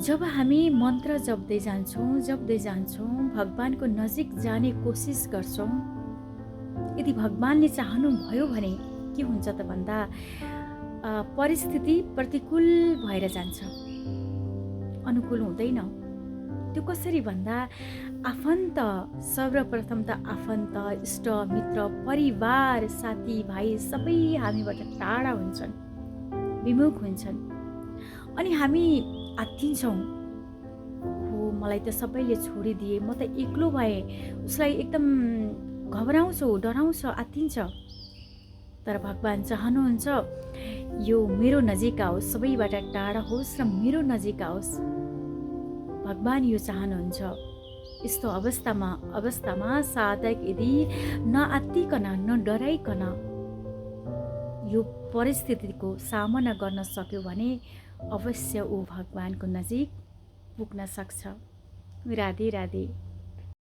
जब हामी मन्त्र जप्दै जान्छौँ, भगवानको नजिक जाने कोसिस गर्छौँ, यदि भगवानले चाहनुभयो भने के हुन्छ त भन्दा परिस्थिति प्रतिकूल भएर जान्छ, अनुकूल हुँदैन। त्यो कसरी भन्दा आफन्त, सर्वप्रथम त आफन्त, इष्ट मित्र, परिवार, साथीभाइ सबै हामीबाट टाढा हुन्छन्, विमुख हुन्छन्। अनि हामी आत्तिन्छौँ, हो मलाई त सबैले छोडिदिए, म त एक्लो भएँ, उसलाई एकदम घबराउँछु, डराउँछ, आत्तिन्छ। तर भगवान चाहनुहुन्छ यो मेरो नजिक आओस्, सबैबाट टाढा होस् र मेरो नजिक आओस्। भगवान यो चाहनुहुन्छ। यस्तो अवस्थामा साधक यदि नआत्तिकन, नडराइकन यो परिस्थितिको सामना गर्न सक्यो भने अवश्य ऊ भगवानको नजिक पुग्न सक्छ। राधे राधे।